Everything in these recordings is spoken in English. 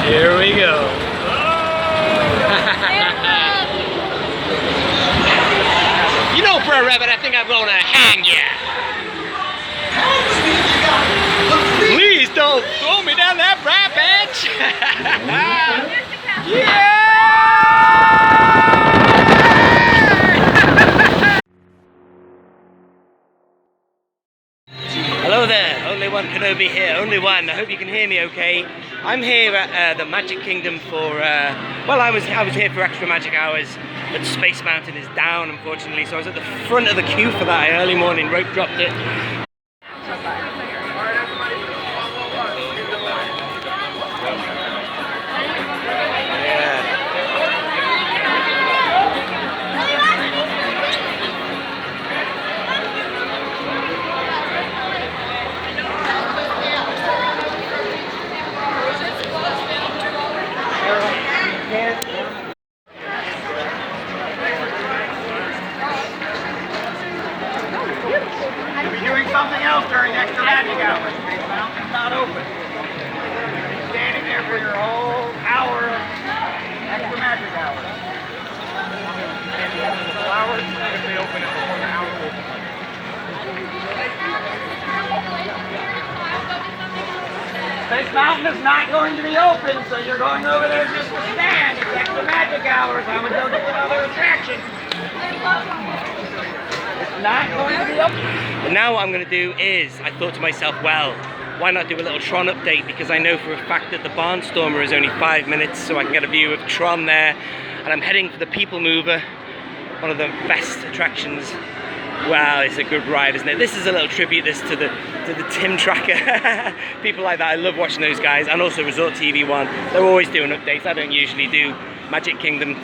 Here we go. You know, for a rabbit, I think I'm gonna hang ya. Please don't throw me down that rabbit. Yeah! Hello there, only one Kenobi here, only one. I hope you can hear me okay. I'm here at the Magic Kingdom for, well, I was here for extra magic hours, but Space Mountain is down, unfortunately, so I was at the front of the queue for that. I early morning rope dropped it. Something else during extra magic hours. Space Mountain's not open. You're standing there for your whole hour of extra magic hours. And the extra hours, if they open it before the hour opens. Space Mountain is not going to be open, so you're going over there just to stand. It's extra magic hours. I'm going to go get another attraction. Not going to be up. But now what I'm going to do is, I thought to myself, well, why not do a little Tron update, because I know for a fact that the Barnstormer is only 5 minutes, so I can get a view of Tron there. And I'm heading for the People Mover, one of the best attractions. Wow, it's a good ride, isn't it? This is a little tribute to the Tim Tracker. People like that, I love watching those guys, and also Resort TV 1. They're always doing updates. I don't usually do Magic Kingdom.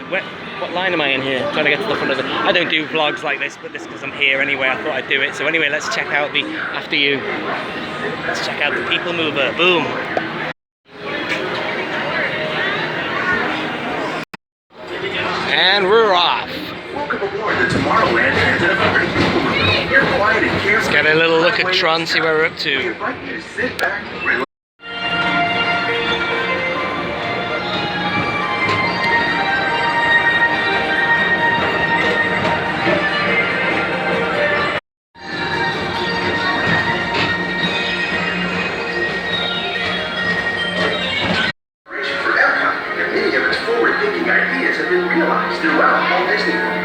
What line am I in here? Trying to get to the front of it. I don't do vlogs like this, but this because I'm here anyway. I thought I'd do it. So anyway, let's check out the after you. Let's check out the People Mover. Boom. And we're off. Welcome aboard the Tomorrowland Transit Authority People Mover. You're quiet and careful. Let's get a little look at Tron, see where we're up to. We invite you to sit back, relax. Ideas have been realized throughout Walt Disney World.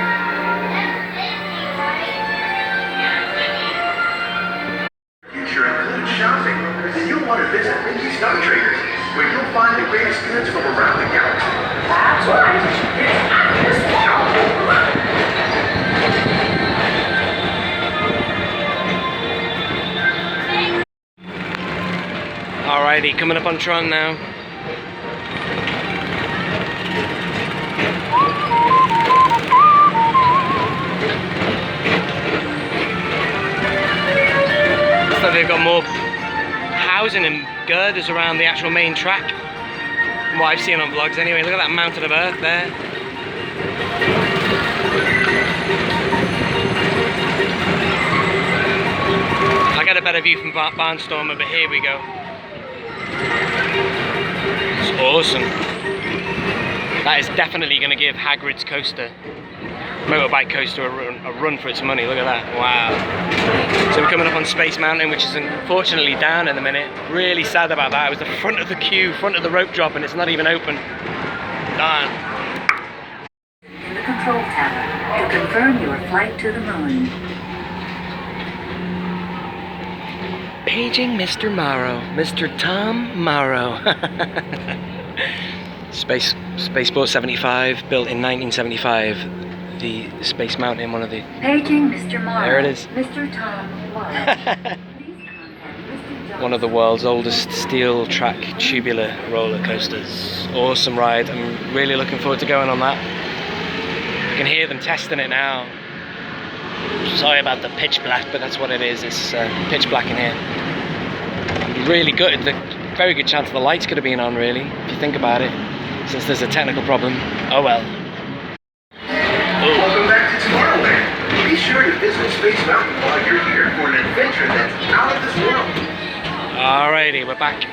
Future includes shopping, and you'll want to visit Mickey's Star Traders, where you'll find the greatest goods from around the galaxy. That's right. Alrighty, coming up on Tron now. So they've got more housing and girders around the actual main track, from what I've seen on vlogs anyway. Look at that mountain of earth there. I get a better view from Barnstormer, but here we go. It's awesome. That is definitely going to give Hagrid's coaster, motorbike coaster, a run for its money. Look at that. Wow. So we're coming up on Space Mountain, which is unfortunately down in a minute. Really sad about that. It was the front of the queue, front of the rope drop, and it's not even open. Darn. In the control tower to confirm your flight to the moon. Paging Mr. Morrow, Mr. Tom Morrow. Spaceport 75, built in 1975. The Space Mountain, one of the... Paging Mr. Morrow. There it is. Mr. Tom Morrow. One of the world's oldest steel track tubular roller coasters. Awesome ride. I'm really looking forward to going on that. You can hear them testing it now. Sorry about the pitch black, but that's what it is. It's pitch black in here. I'm really good. Very good chance the lights could have been on, really, if you think about it, since there's a technical problem. Oh well. Welcome back to Tomorrowland. Be sure to visit Space Mountain while you're here for an adventure that's out of this world. Alrighty, we're back.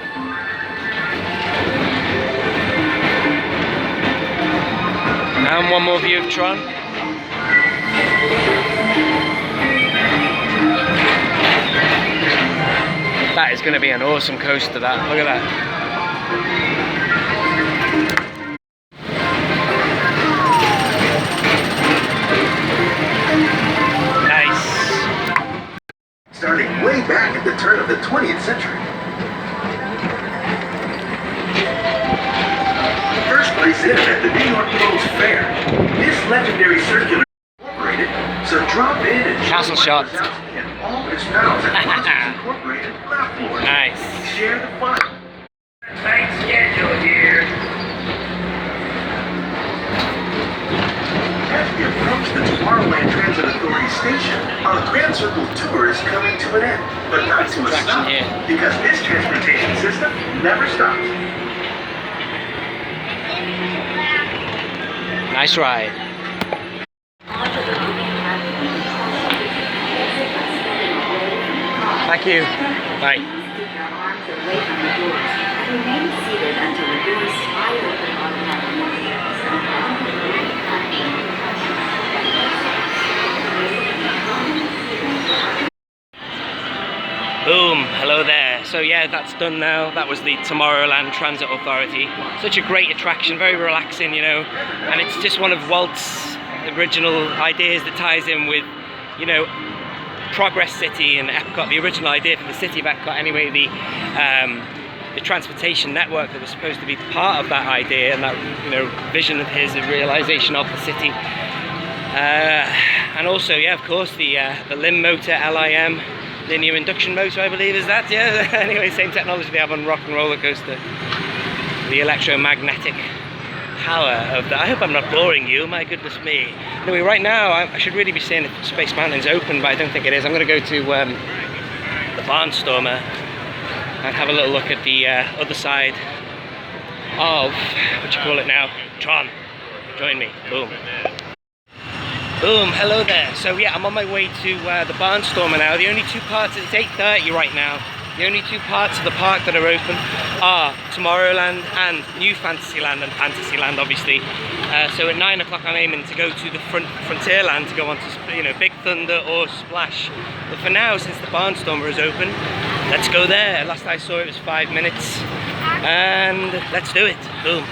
And one more view of Tron. That is going to be an awesome coaster, that. Look at that. Nice. Starting way back at the turn of the 20th century. First place in at the New York World's Fair. This legendary circular incorporated, so drop in and Castle shot. And all its panels at once incorporated platforms. Nice. Share the fun. Tight schedule here. As we approach the Tomorrowland Transit Authority station, our Grand Circle tour is coming to an end, but not to a stop, because this transportation system never stops. Nice ride. Thank you. Bye. Keep your arms away from the doors and remain seated until the doors slide open automatically. Boom, hello there. So yeah, that's done now. That was the Tomorrowland Transit Authority. Such a great attraction, very relaxing, you know, and it's just one of Walt's original ideas that ties in with, you know, Progress City and Epcot, the original idea for the city of Epcot anyway, the transportation network that was supposed to be part of that idea and that, you know, vision of his, the realization of the city. And also, yeah, of course, the LIM motor, LIM, linear induction motor, I believe, is that, yeah? Anyway, same technology they have on Rock and Roller Coaster. The electromagnetic power of that. I hope I'm not boring you, my goodness me. Anyway, right now, I should really be saying if Space Mountain's open, but I don't think it is. I'm going to go to the Barnstormer and have a little look at the other side of, what you call it now, Tron. Join me, boom. Boom, hello there. So yeah, I'm on my way to the Barnstormer now. The only two parts, it's 8:30 right now. The only two parts of the park that are open are Tomorrowland and New Fantasyland and Fantasyland, obviously. So at 9 o'clock I'm aiming to go to the Frontierland to go on to, you know, Big Thunder or Splash. But for now, since the Barnstormer is open, let's go there. Last I saw it was 5 minutes. And let's do it. Boom.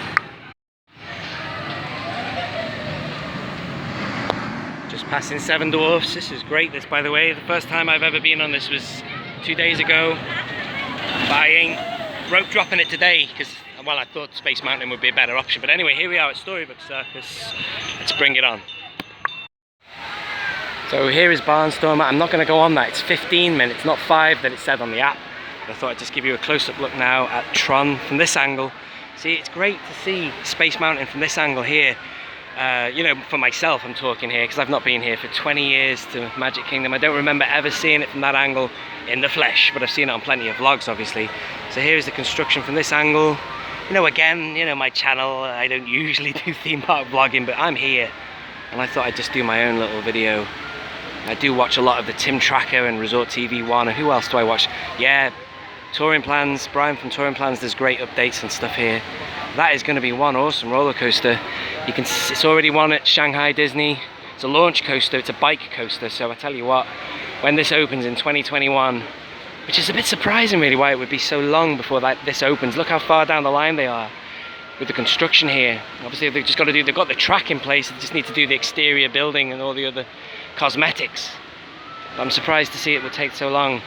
Just passing Seven Dwarfs. This is great, this, by the way. The first time I've ever been on this was 2 days ago. But I ain't rope dropping it today because, well, I thought Space Mountain would be a better option. But anyway, here we are at Storybook Circus. Let's bring it on. So here is Barnstormer. I'm not going to go on that. It's 15 minutes, not 5 that it said on the app. But I thought I'd just give you a close-up look now at Tron from this angle. See, it's great to see Space Mountain from this angle here. You know, for myself I'm talking here, because I've not been here for 20 years to Magic Kingdom. I don't remember ever seeing it from that angle in the flesh, but I've seen it on plenty of vlogs, obviously. So here's the construction from this angle. You know, again, you know, my channel, I don't usually do theme park vlogging, but I'm here, and I thought I'd just do my own little video. I do watch a lot of the Tim Tracker and Resort TV 1, and who else do I watch? Yeah, Touring Plans, Brian from Touring Plans does great updates and stuff here. That is going to be one awesome roller coaster. You can, it's already one at Shanghai Disney. It's a launch coaster, it's a bike coaster. So I tell you what, when this opens in 2021, which is a bit surprising really why it would be so long before this opens. Look how far down the line they are with the construction here. Obviously they've just got to do, they've got the track in place, they just need to do the exterior building and all the other cosmetics. But I'm surprised to see it would take so long.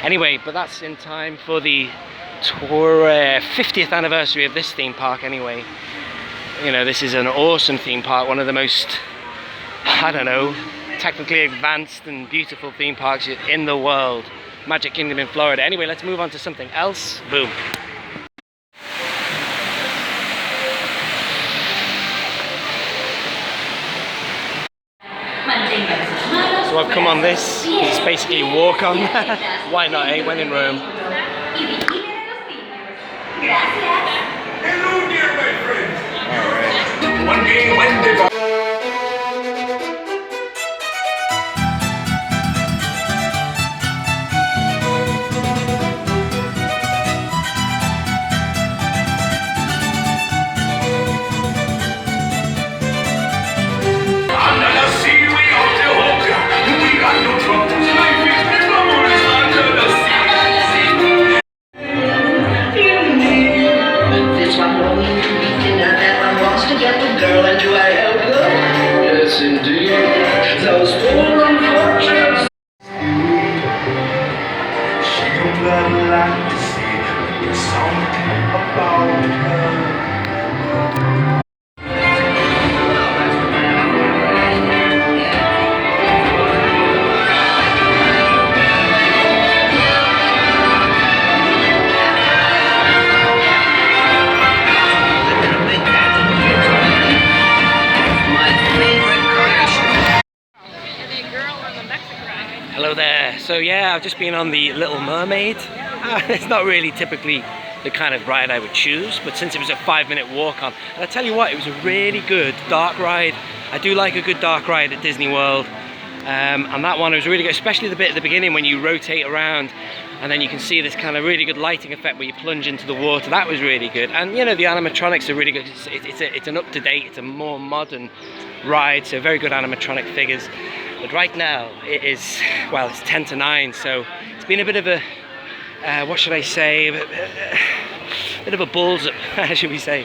Anyway, but that's in time for the 50th anniversary of this theme park anyway. You know, this is an awesome theme park, one of the most, I don't know, technically advanced and beautiful theme parks in the world. Magic Kingdom in Florida. Anyway, let's move on to something else. Boom. So I've come on this, it's basically walk on. Why not, eh? When in Rome. Hello dear my friends. Alright. One game, one day. Hello there. So yeah, I've just been on the Little Mermaid. It's not really typically the kind of ride I would choose, but since it was a 5-minute walk on, and I tell you what, it was a really good dark ride. I do like a good dark ride at Disney World, and that one was really good, especially the bit at the beginning when you rotate around and then you can see this kind of really good lighting effect where you plunge into the water. That was really good. And you know, the animatronics are really good. It's an up-to-date, it's a more modern ride, so very good animatronic figures. But right now it is, well, it's 10 to 9, so it's been a bit of a, what should I say, a bit of a balls up, should we say.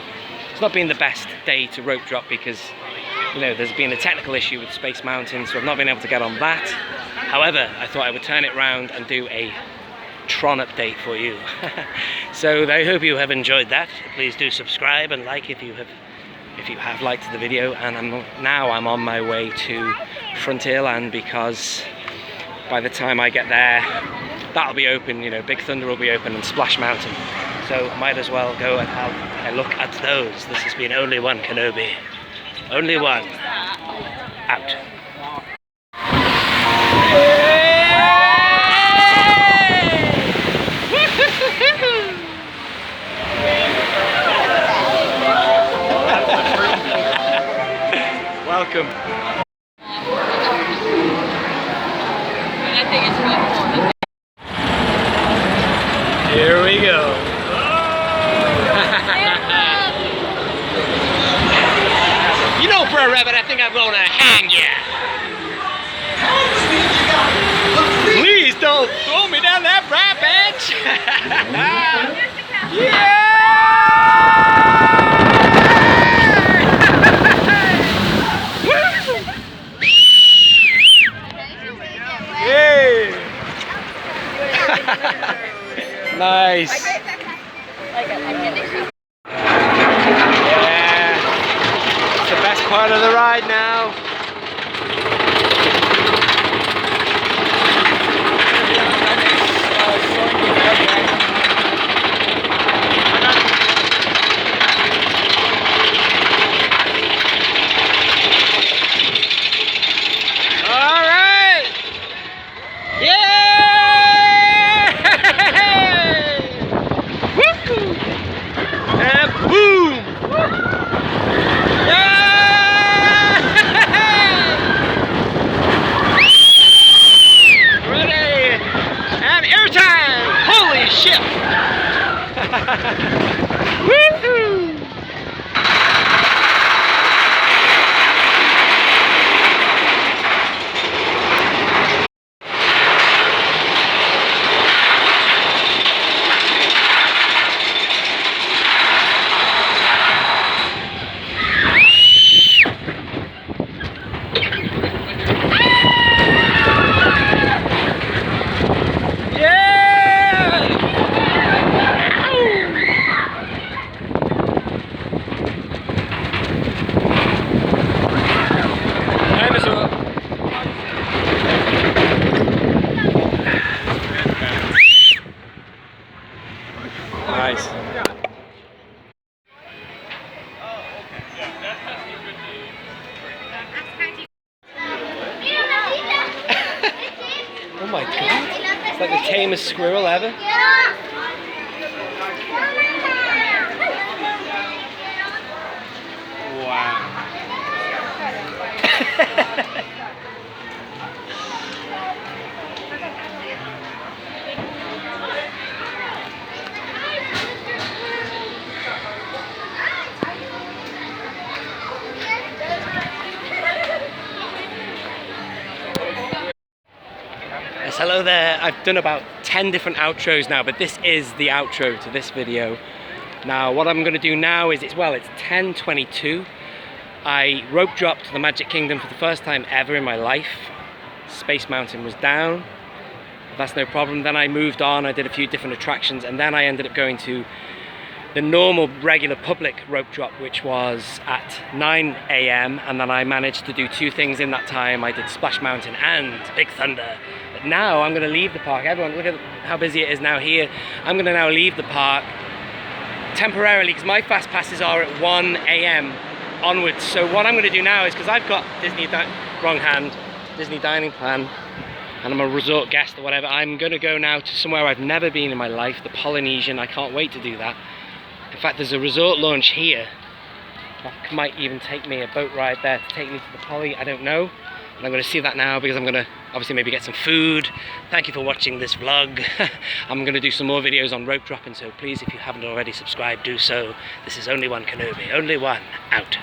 It's not been the best day to rope drop because, you know, there's been a technical issue with Space Mountain, so I've not been able to get on that. However, I thought I would turn it round and do a Tron update for you. So I hope you have enjoyed that. Please do subscribe and like if you have liked the video. And I'm on my way to Frontierland, because by the time I get there, that'll be open, you know, Big Thunder will be open and Splash Mountain. So I might as well go and have a look at those. This has been Only One Kenobi. Only one. Out. Welcome. Here we go. You know, Brer Rabbit, I think I'm gonna hang ya. Please don't throw me down that bright bench. Yeah! Nice. Yeah, it's the best part of the ride now. Nice. Oh my god, it's like the tamest squirrel ever. Wow. Yes, hello there. I've done about 10 different outros now, but this is the outro to this video. Now, what I'm going to do now is, it's 10:22. I rope dropped to the Magic Kingdom for the first time ever in my life. Space Mountain was down. That's no problem. Then I moved on, I did a few different attractions, and then I ended up going to the normal regular public rope drop, which was at 9 AM, and then I managed to do 2 things in that time. I did Splash Mountain and Big Thunder. But now I'm going to leave the park. Everyone, look at how busy it is now here. I'm going to now leave the park temporarily because my fast passes are at 1 AM onwards. So what I'm going to do now is, because I've got Disney dining plan, and I'm a resort guest or whatever, I'm going to go now to somewhere I've never been in my life, the Polynesian. I can't wait to do that. In fact, there's a resort launch here. That might even take me a boat ride there to take me to the Poly, I don't know. And I'm going to see that now because I'm going to obviously maybe get some food. Thank you for watching this vlog. I'm going to do some more videos on rope dropping, so please, if you haven't already subscribed, do so. This is Only One Kenobi, only one, out.